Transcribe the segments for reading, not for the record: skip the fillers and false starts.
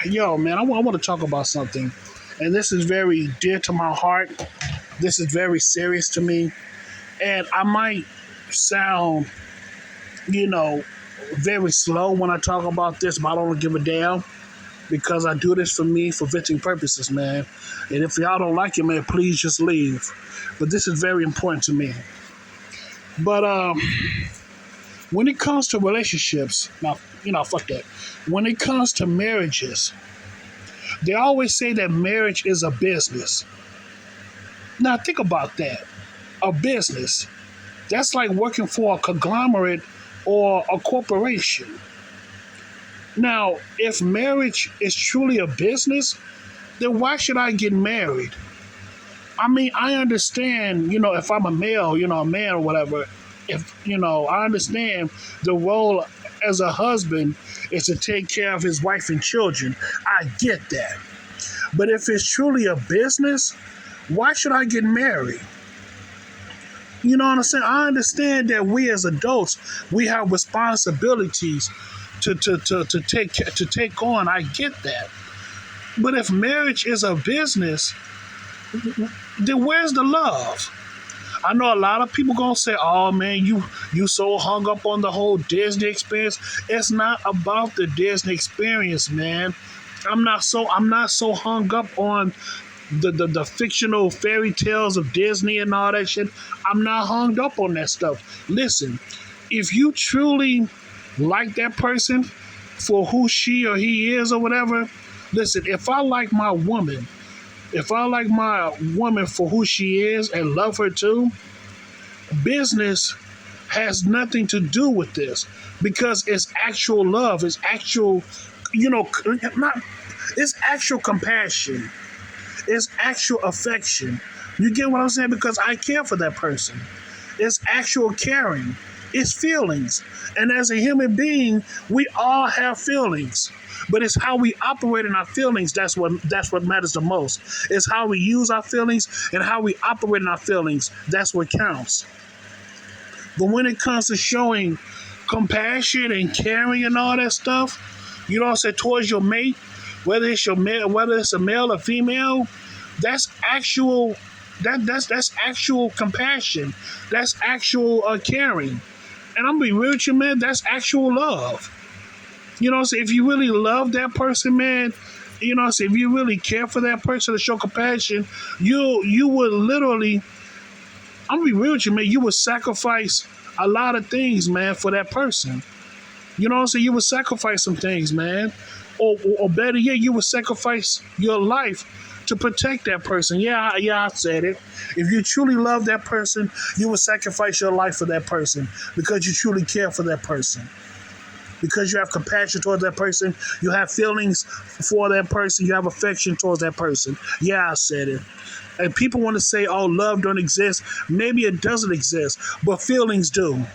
Yo, man, I want to talk about something, and this is very dear to my heart. This is very serious to me, and I might sound, you know, very slow when I talk about this, but I don't give a damn because I do this for me for venting purposes, man. And if y'all don't like it, man, please just leave. But this is very important to me. But when it comes to relationships, now fuck that. When it comes to marriages, they always say that marriage is a business. Now think about that. A business. That's like working for a conglomerate or a corporation. Now, if marriage is truly a business, then why should I get married? I mean, I understand, if I'm a male, a man or whatever, if, I understand the role as a husband is to take care of his wife and children. I get that. But if it's truly a business, why should I get married? You know what I'm saying? I understand that we as adults, we have responsibilities to take on. I get that. But if marriage is a business, then where's the love? I know a lot of people gonna say, "Oh man, you so hung up on the whole Disney experience." It's not about the Disney experience, man. I'm not so hung up on the fictional fairy tales of Disney and all that shit. I'm not hung up on that stuff. Listen, if you truly like that person for who she or he is or whatever, listen, if I like my woman for who she is and love her too, business has nothing to do with this because it's actual love, it's actual, not, it's actual compassion, it's actual affection. You get what I'm saying? Because I care for that person. It's actual caring. It's feelings. And as a human being, we all have feelings. But it's how we operate in our feelings that's what matters the most. It's how we use our feelings and how we operate in our feelings. That's what counts. But when it comes to showing compassion and caring and all that stuff, towards your mate, whether it's a male or female, that's actual that's actual compassion. That's actual caring. And I'm gonna be real with you, man, that's actual love. If you really love that person, man, if you really care for that person to show compassion, you would literally, I'm gonna be real with you, man, you would sacrifice a lot of things, man, for that person. You would sacrifice some things, man. Or better yet, you would sacrifice your life to protect that person. Yeah, I said it. If you truly love that person, you would sacrifice your life for that person because you truly care for that person. Because you have compassion towards that person, you have feelings for that person, you have affection towards that person. Yeah, I said it. And people want to say, "Oh, love don't exist." Maybe it doesn't exist, but feelings do.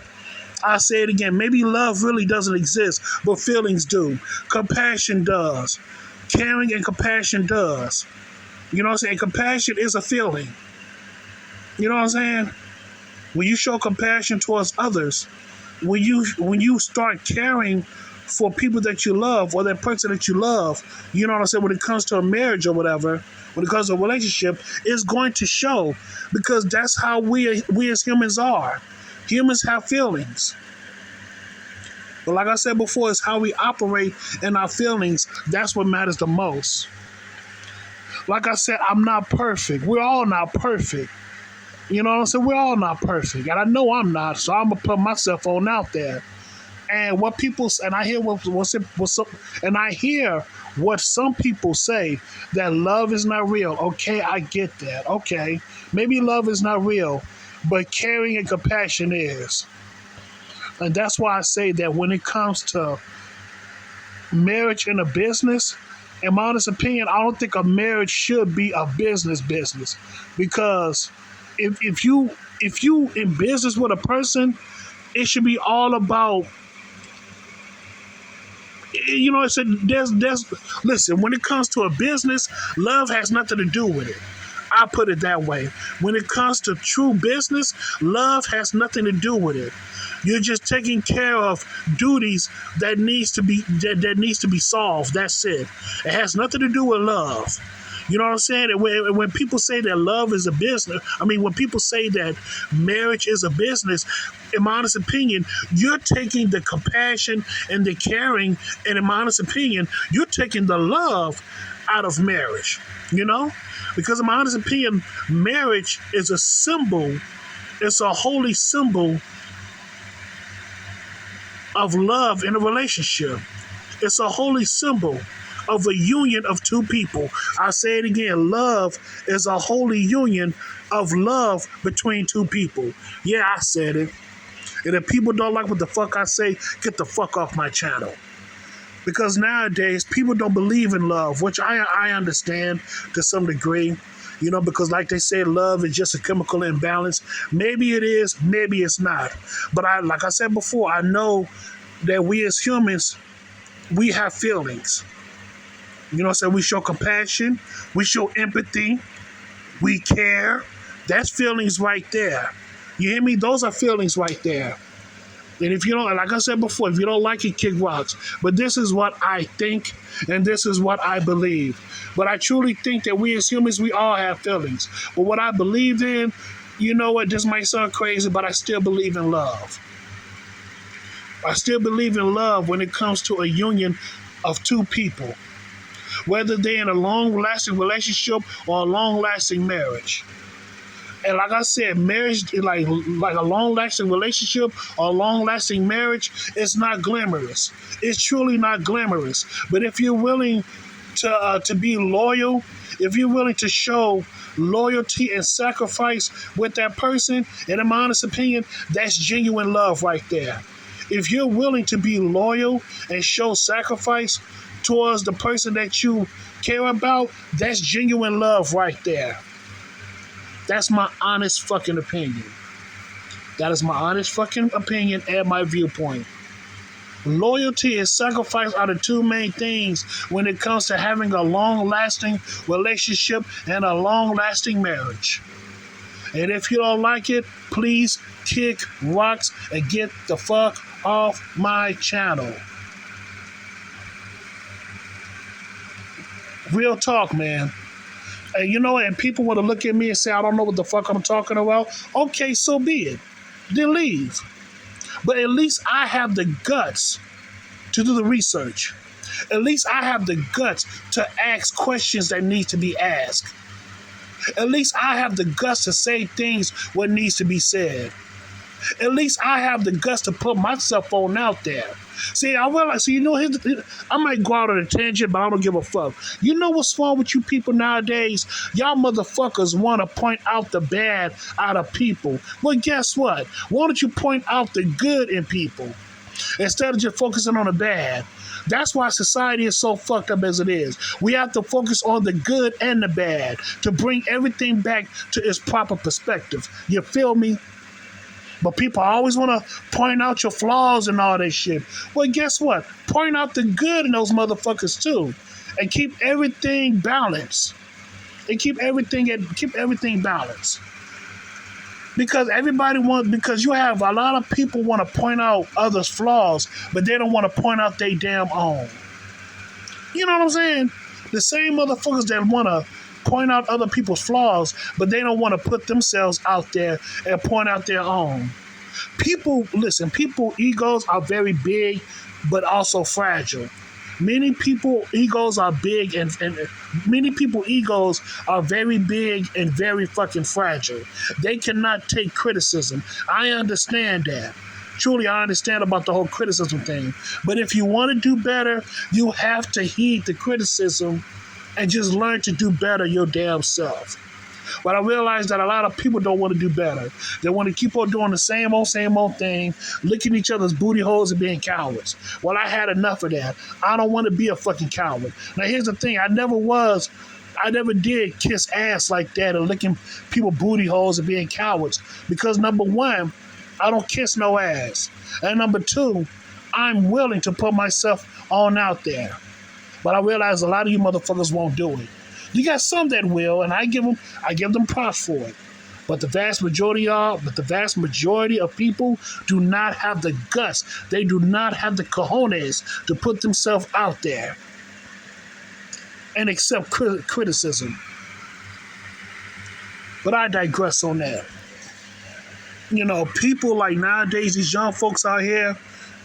I say it again. Maybe love really doesn't exist, but feelings do. Compassion does. Caring and compassion does. You know what I'm saying? Compassion is a feeling. You know what I'm saying? When you show compassion towards others, when you start caring for people that you love or that person that you love, you know what I'm saying? When it comes to a marriage or whatever, when it comes to a relationship, it's going to show because that's how we as humans are. Humans have feelings. But like I said before, it's how we operate in our feelings. That's what matters the most. Like I said, I'm not perfect. We're all not perfect. You know what I'm saying? We're all not perfect. And I know I'm not, so I'm going to put myself on out there. And what people, and I hear and I hear what some people say, that love is not real. Okay, I get that. Okay, maybe love is not real, but caring and compassion is. And that's why I say that when it comes to marriage and a business, in my honest opinion, I don't think a marriage should be a business because if you in business with a person, it should be all about, it's a, there's listen, when it comes to a business, love has nothing to do with it. I put it that way. When it comes to true business, love has nothing to do with it. You're just taking care of duties that needs to be solved. That's it. It has nothing to do with love. You know what I'm saying? And when people say that love is a business, I mean, when people say that marriage is a business, in my honest opinion, you're taking the compassion and the caring, and in my honest opinion, you're taking the love out of marriage, you know? Because in my honest opinion, marriage is a symbol, it's a holy symbol of love in a relationship. It's a holy symbol of a union of two people. I say it again, love is a holy union of love between two people. Yeah, I said it. And if people don't like what the fuck I say, get the fuck off my channel. Because nowadays, people don't believe in love, which I understand to some degree. You know, because like they say, love is just a chemical imbalance. Maybe it is, maybe it's not. But like I said before, I know that we as humans, we have feelings. You know what I'm saying? We show compassion, we show empathy, we care. That's feelings right there. You hear me? Those are feelings right there. And if you don't, like I said before, if you don't like it, kick rocks. But this is what I think, and this is what I believe. But I truly think that we as humans, we all have feelings. But what I believe in, you know what, this might sound crazy, but I still believe in love. I still believe in love when it comes to a union of two people, whether they're in a long-lasting relationship or a long-lasting marriage. And like I said, marriage, like a long-lasting relationship or a long-lasting marriage, it's not glamorous. It's truly not glamorous. But if you're willing to be loyal, if you're willing to show loyalty and sacrifice with that person, and in my honest opinion, that's genuine love right there. If you're willing to be loyal and show sacrifice towards the person that you care about, that's genuine love right there. That's my honest fucking opinion. That is my honest fucking opinion and my viewpoint. Loyalty and sacrifice are the two main things when it comes to having a long-lasting relationship and a long-lasting marriage. And if you don't like it, please kick rocks and get the fuck off my channel. Real talk, man. And you know, and people want to look at me and say, I don't know what the fuck I'm talking about. Okay, so be it. Then leave. But at least I have the guts to do the research. At least I have the guts to ask questions that need to be asked. At least I have the guts to say things what needs to be said. At least I have the guts to put myself on out there. See, I realize, you know, I might go out on a tangent, but I don't give a fuck. You know what's wrong with you people nowadays? Y'all motherfuckers want to point out the bad out of people. Well, guess what? Why don't you point out the good in people instead of just focusing on the bad? That's why society is so fucked up as it is. We have to focus on the good and the bad to bring everything back to its proper perspective. You feel me? But people always want to point out your flaws and all that shit. Well, guess what? Point out the good in those motherfuckers too, and keep everything balanced. And keep everything balanced. Because because you have a lot of people want to point out others' flaws, but they don't want to point out their damn own. You know what I'm saying? The same motherfuckers that want to point out other people's flaws, but they don't want to put themselves out there and point out their own. People egos are very big, but also fragile. Many people egos are big and many people egos are very big and very fucking fragile. They cannot take criticism. I understand that. Truly, I understand about the whole criticism thing. But if you want to do better, you have to heed the criticism and just learn to do better your damn self. But I realize that a lot of people don't want to do better. They want to keep on doing the same old thing, licking each other's booty holes and being cowards. Well, I had enough of that. I don't want to be a fucking coward. Now, here's the thing. I never did kiss ass like that and licking people booty holes and being cowards. Because number one, I don't kiss no ass. And number two, I'm willing to put myself on out there. But I realize a lot of you motherfuckers won't do it. You got some that will, and I give them props for it. But the vast majority of people do not have the guts. They do not have the cojones to put themselves out there and accept criticism. But I digress on that. People like nowadays, these young folks out here,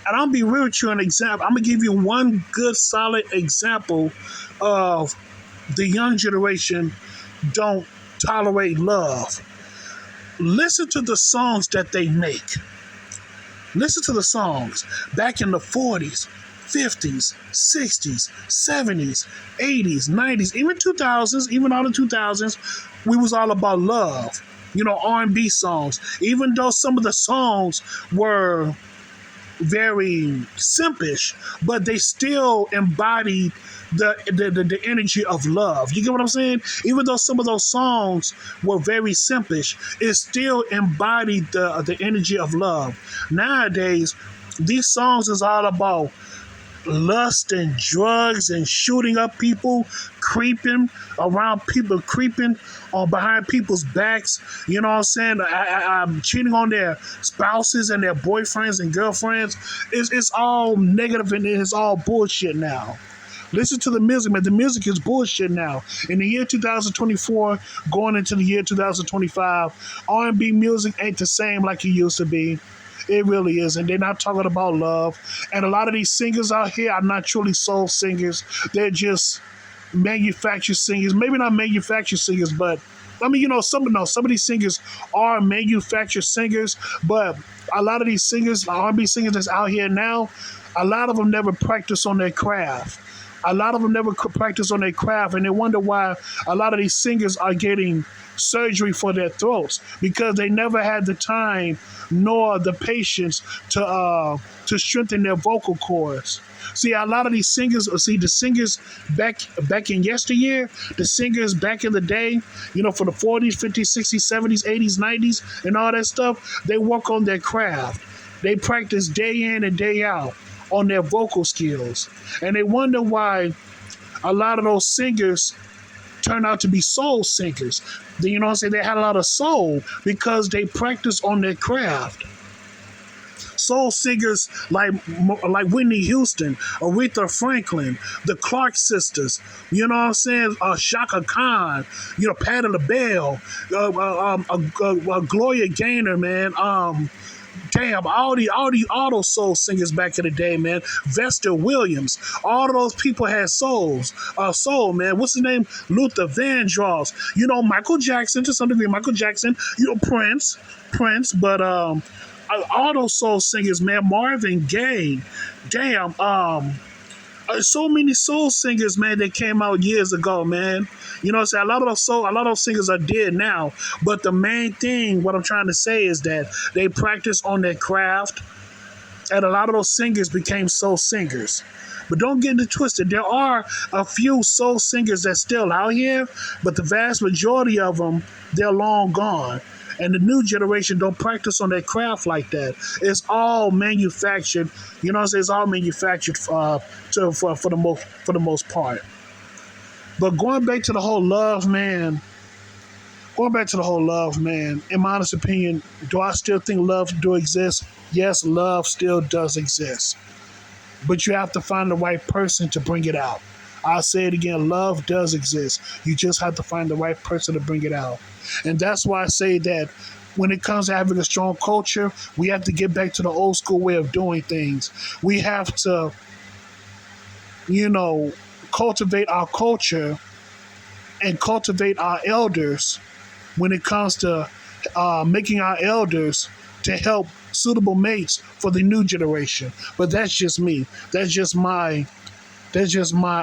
and I'll be real with you an example. I'm gonna give you one good solid example of the young generation don't tolerate love. Listen to the songs that they make. Listen to the songs back in the 40s, 50s, 60s, 70s, 80s, 90s, even 2000s, even all the 2000s. We was all about love. R&B songs. Even though some of the songs were very simpish, but they still embodied the energy of love. You get what I'm saying? Even though some of those songs were very simpish, it still embodied the energy of love. Nowadays, these songs is all about lust and drugs and shooting up people, creeping around people, creeping on behind people's backs. You know what I'm saying? I'm cheating on their spouses and their boyfriends and girlfriends. It's all negative and it's all bullshit now. Listen to the music, man. The music is bullshit now. In the year 2024, going into the year 2025, R&B music ain't the same like it used to be. It really is. And they're not talking about love. And a lot of these singers out here are not truly soul singers. They're just manufactured singers. Maybe not manufactured singers, but some of these singers are manufactured singers, but a lot of these singers, R&B singers that's out here now, a lot of them never practice on their craft. A lot of them never practice on their craft, and they wonder why a lot of these singers are getting surgery for their throats, because they never had the time nor the patience to strengthen their vocal cords. See, a lot of these singers, the singers back in yesteryear, the singers back in the day, for the 40s, 50s, 60s, 70s, 80s, 90s, and all that stuff, they work on their craft. They practice day in and day out on their vocal skills. And they wonder why a lot of those singers turn out to be soul singers. They had a lot of soul because they practice on their craft. Soul singers like Whitney Houston, Aretha Franklin, the Clark sisters, Shaka Khan, Patti LaBelle, Gloria Gaynor, man. Damn, all those soul singers back in the day, man. Vesta Williams, all of those people had soul, man. What's his name? Luther Vandross. Michael Jackson, to some degree, Prince, but all those soul singers, man. Marvin Gaye, damn, so many soul singers, man, that came out years ago, man. A lot of those singers are dead now. But the main thing, what I'm trying to say, is that they practice on their craft, and a lot of those singers became soul singers. But don't get it twisted. There are a few soul singers that's still out here, but the vast majority of them, they're long gone. And the new generation don't practice on their craft like that. It's all manufactured. It's all manufactured for the most part. But going back to the whole love, man. In my honest opinion, do I still think love do exist? Yes, love still does exist. But you have to find the right person to bring it out. I'll say it again, love does exist. You just have to find the right person to bring it out. And that's why I say that when it comes to having a strong culture, we have to get back to the old school way of doing things. We have to, cultivate our culture and cultivate our elders when it comes to making our elders to help suitable mates for the new generation. But that's just me. That's just my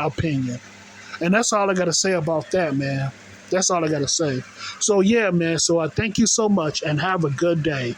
opinion. And that's all I got to say about that, man. That's all I got to say. So, yeah, man. So I thank you so much and have a good day.